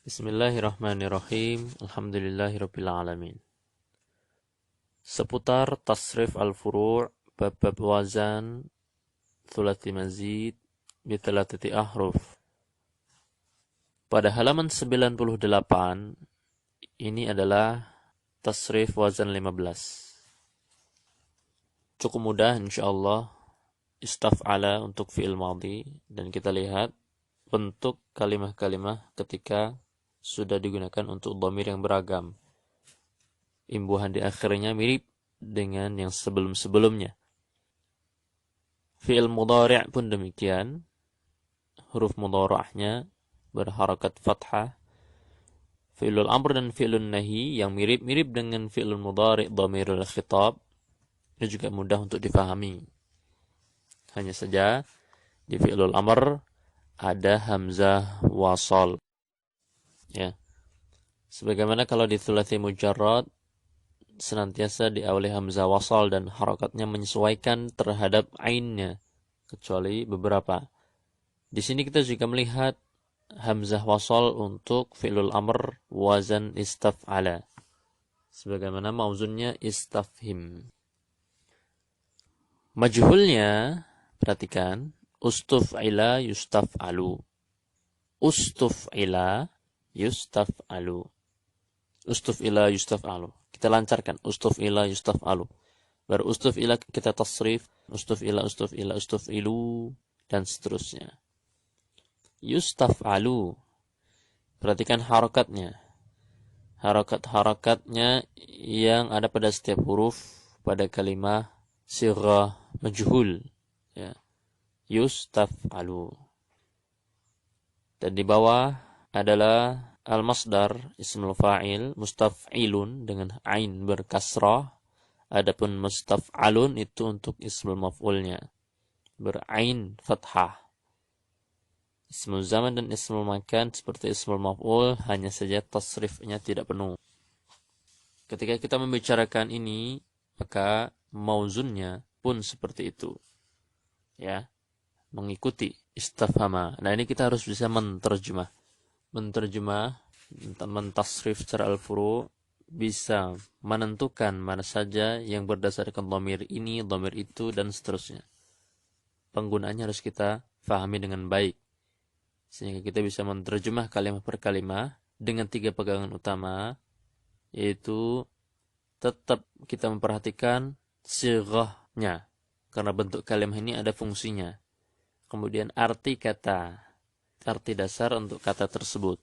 Bismillahirrahmanirrahim. Alhamdulillahirabbil alamin. Seputar tasrif al-furu' bab-bab wazan thulathi mazid bi thalathati ahruf. Pada halaman 98 ini adalah tasrif wazan 15. Cukup mudah insyaallah, istaf'ala untuk fi'il madhi, dan kita lihat bentuk kalimah-kalimah ketika sudah digunakan untuk dhamir yang beragam. Imbuhan di akhirnya mirip dengan yang sebelum-sebelumnya. Fi'il mudhari' pun demikian. Huruf mudhari'nya berharakat fathah. Fi'ilul amr dan fi'ilun nahi yang mirip-mirip dengan fi'ilul mudhari' dhamirul khitab, ini juga mudah untuk difahami. Hanya saja di fi'ilul amr ada hamzah wasal. Ya. Sebagaimana kalau di thulathi mujarrad senantiasa diawali hamzah wasal dan harakatnya menyesuaikan terhadap ainnya, kecuali beberapa. Di sini kita juga melihat hamzah wasal untuk fi'lul amr wazan istaf'ala, sebagaimana mauzunnya istafhim. Majhulnya, perhatikan, ustuf'ila yustaf'alu. Ustuf'ila yustaf'alu. Ustuf'ila yustaf'alu. Kita lancarkan. Ustuf'ila yustaf'alu. Baru ustuf'ila kita tasrif. Ustuf'ila, ustuf'ila, ustuf'ilu. Dan seterusnya. Yustaf'alu. Perhatikan harakatnya. Harakat-harakatnya yang ada pada setiap huruf pada kalimah sighah majhul. Ya. Yustaf'alu. Dan di bawah adalah al-masdar ismul fa'il mustaf'ilun dengan ain berkasrah. Adapun mustaf'alun itu untuk ismul maf'ulnya berain fathah. Ismul zaman dan ismul makan seperti ismul maf'ul, hanya saja tasrifnya tidak penuh. Ketika kita membicarakan ini, maka mauzunnya pun seperti itu. Ya, mengikuti istafhama. Nah, ini kita harus bisa menterjemah, mentasrif secara al-furu', bisa menentukan mana saja yang berdasarkan dhamir ini, dhamir itu, dan seterusnya. Penggunaannya harus kita fahami dengan baik, sehingga kita bisa menterjemah kalimat per kalimat dengan 3 pegangan utama, yaitu tetap kita memperhatikan sighahnya, karena bentuk kalimat ini ada fungsinya. Kemudian arti kata, arti dasar untuk kata tersebut.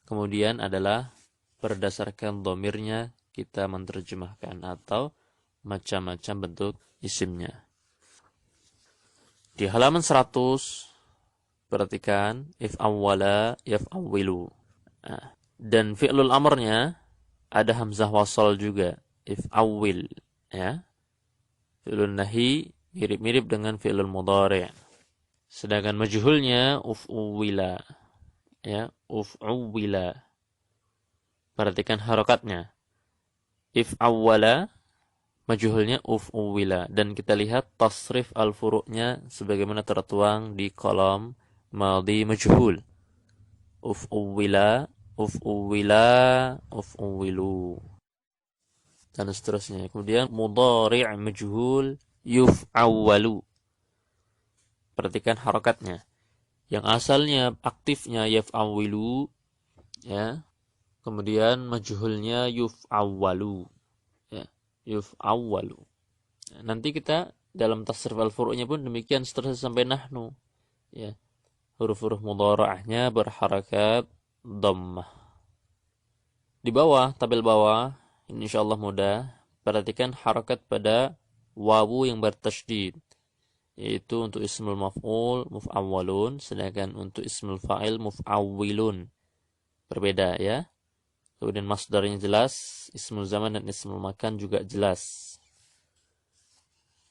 Kemudian adalah berdasarkan dhamirnya kita menerjemahkan atau macam-macam bentuk isimnya. Di halaman 100 perhatikan if awwala yaf'awwilu. Nah, dan fi'lul amrnya ada hamzah wasal juga, if awwil, ya. Fi'lul nahi mirip-mirip dengan fi'lul mudhari'. Sedangkan majhulnya uf'uwila, ya, uf'uwila. Perhatikan harakatnya. If awwala, majhulnya uf'uwila, dan kita lihat tasrif al-furu'nya sebagaimana tertuang di kolom madhi majhul. Uf'uwila, uf'uwila, uf'uwilu, dan seterusnya. Kemudian mudhari' majhul yuf'awwalu. Perhatikan harakatnya. Yang asalnya aktifnya yaf'awilu, ya. Kemudian majhulnya yuf'awwalu, ya. Yuf'awwalu. Nah, nanti kita dalam tasrif al-furu'nya pun demikian seterusnya sampai nahnu, ya. Huruf-huruf mudhara'ahnya berharakat dhammah. Di bawah, tabel bawah, ini insyaallah mudah. Perhatikan harakat pada wawu yang bertasydid, yaitu untuk ismul maf'ul muf'awwalun, sedangkan untuk ismul fa'il muf'awwilun. Berbeda, ya. Kemudian masdarnya jelas, ismul zaman dan ismul makan juga jelas.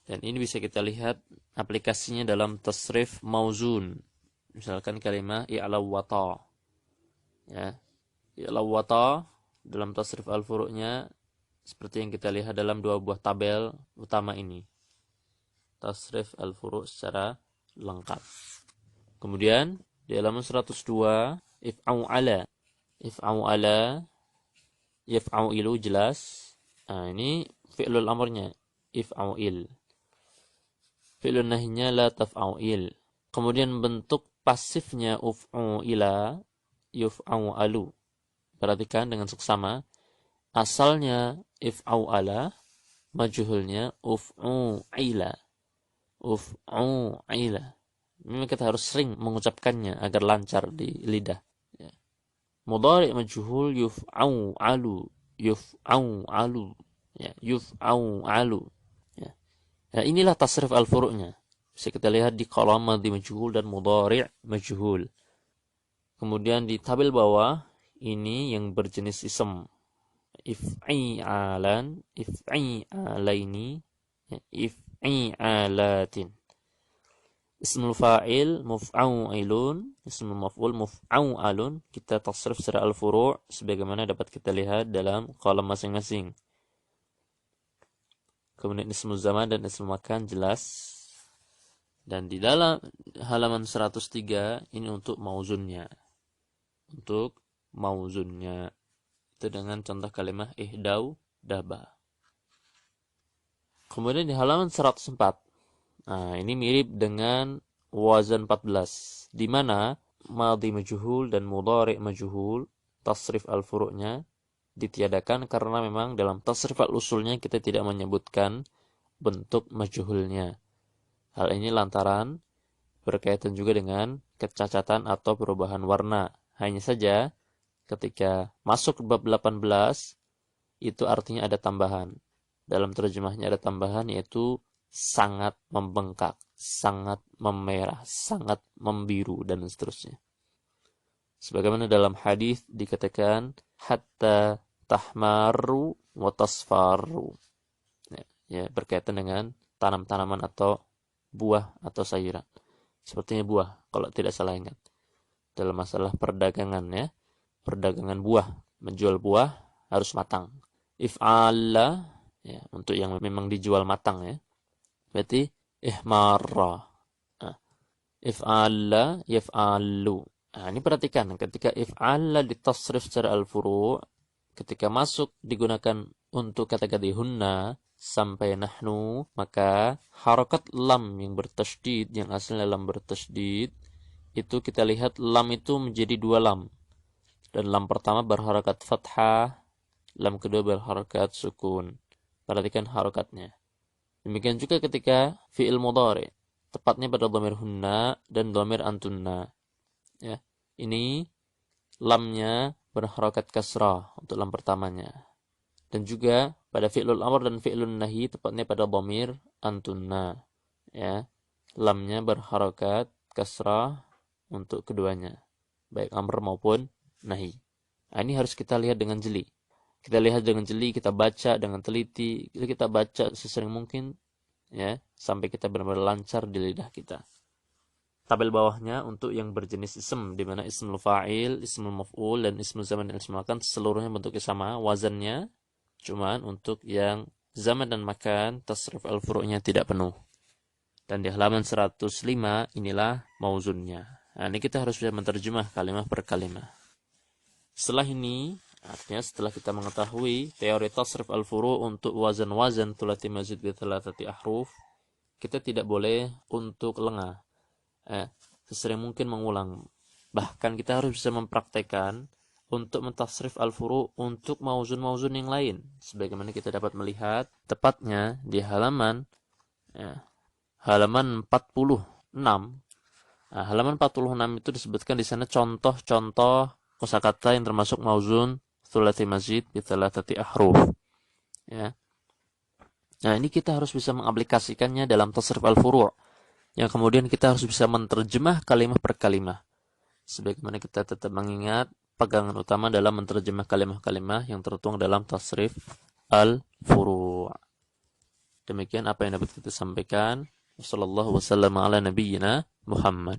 Dan ini bisa kita lihat aplikasinya dalam tasrif mauzun. Misalkan kalimat i'lawwata, ya. I'lawwata dalam tasrif al-furu'nya seperti yang kita lihat dalam 2 buah tabel utama ini. Tasrif al-furu' secara lengkap. Kemudian di halaman 102 if'au ala. If'au'ala, yaf'au'ilu jelas. Nah, ini fi'lul amrnya. If'au'il. Fi'lun nahinya la taf'au'il. Kemudian bentuk pasifnya uf'u'ila, yuf'au'alu. Perhatikan dengan seksama. Asalnya if'au'ala, majhulnya uf'u'ila. Uf'u'ila. Memang kita harus sering mengucapkannya agar lancar di lidah. Ya. Mudhari' majhul yuf'au'alu. Yuf'au'alu. Ya, yuf'au'alu. Ya. Nah, inilah tasrif al-furu'nya. Bisa kita lihat di kolom madhi majhul dan mudhari' majhul. Kemudian di tabel bawah, ini yang berjenis ism. If'i'alan, if'i'alaini, if'i'alatin. Ismul fa'il muf'au'ilun, ismul maf'ul muf'au'alun. Kita tasrif secara al-furu' sebagaimana dapat kita lihat dalam kolom masing-masing. Kemudian ismul zaman dan ismul makan jelas. Dan di dalam halaman 103 ini untuk mauzunnya. Untuk mauzunnya. Itu dengan contoh kalimat ihdau daba. Kemudian di halaman 104. Nah, ini mirip dengan wazan 14, di mana madhi majhul dan mudhari' majhul tasrif al-furu'nya ditiadakan karena memang dalam tasrif al-usulnya kita tidak menyebutkan bentuk majhulnya. Hal ini lantaran berkaitan juga dengan kecacatan atau perubahan warna. Hanya saja ketika masuk ke bab 18 itu artinya ada tambahan. Dalam terjemahnya ada tambahan yaitu sangat membengkak, sangat memerah, sangat membiru, dan seterusnya. Sebagaimana dalam hadis dikatakan hatta tahmaru wa tasfaru. Ya, berkaitan dengan tanam-tanaman atau buah atau sayuran. Sepertinya buah, kalau tidak salah ingat. Dalam masalah perdagangan ya. Perdagangan buah, menjual buah harus matang. If'ala ya, untuk yang memang dijual matang ya. Berarti ihmarra. Nah, if'ala yaf'alu. Nah, ini perhatikan ketika if'ala ditasrif secara al-furu', ketika masuk digunakan untuk kata-kata hunna sampai nahnu, maka harokat lam yang bertasydid, yang asalnya lam bertasydid, itu kita lihat lam itu menjadi dua lam. Dan lam pertama berharakat fathah, lam kedua berharakat sukun. Perhatikan harokatnya. Demikian juga ketika fi'il mudhari, tepatnya pada dhamir hunna dan dhamir antunna. Ya, ini lamnya berharakat kasrah untuk lam pertamanya. Dan juga pada fi'lul amr dan fi'lun nahi, tepatnya pada dhamir antunna. Ya, lamnya berharakat kasrah untuk keduanya, baik amr maupun nahi. Nah, ini harus kita lihat dengan jeli. Kita lihat dengan jeli, kita baca dengan teliti, kita baca sesering mungkin ya, sampai kita benar-benar lancar di lidah kita. Tabel bawahnya untuk yang berjenis ism, di mana ismul fa'il, ismul maf'ul, dan ismul zaman dan ismul makan seluruhnya bentuknya sama, wazannya. Cuman untuk yang zaman dan makan, tasrif al-furu'nya tidak penuh. Dan di halaman 105 inilah mauzunnya. Nah, ini kita harus bisa menerjemah kalimat per kalimat. Setelah ini, artinya setelah kita mengetahui teori tasrif al-furu' untuk wazan-wazan thulathi mazid bi thalathati ahruf, kita tidak boleh untuk lengah. Sesering mungkin mengulang. Bahkan kita harus bisa mempraktekkan untuk mentasrif al-furu' untuk mauzun-mauzun yang lain. Sebagaimana kita dapat melihat tepatnya di halaman 46. Nah, halaman 46 itu disebutkan di sana contoh-contoh kosakata yang termasuk mauzun thulathi mazid bi thalathati ahruf. Ya. Nah, ini kita harus bisa mengaplikasikannya dalam tasrif al-furu', yang kemudian kita harus bisa menerjemah kalimat per kalimat. Sebagaimana kita tetap mengingat pegangan utama dalam menerjemah kalimat-kalimat yang tertuang dalam tasrif al-furu'. Demikian apa yang dapat kita sampaikan. Wassallallahu wasallam ala nabiyyina Muhammad.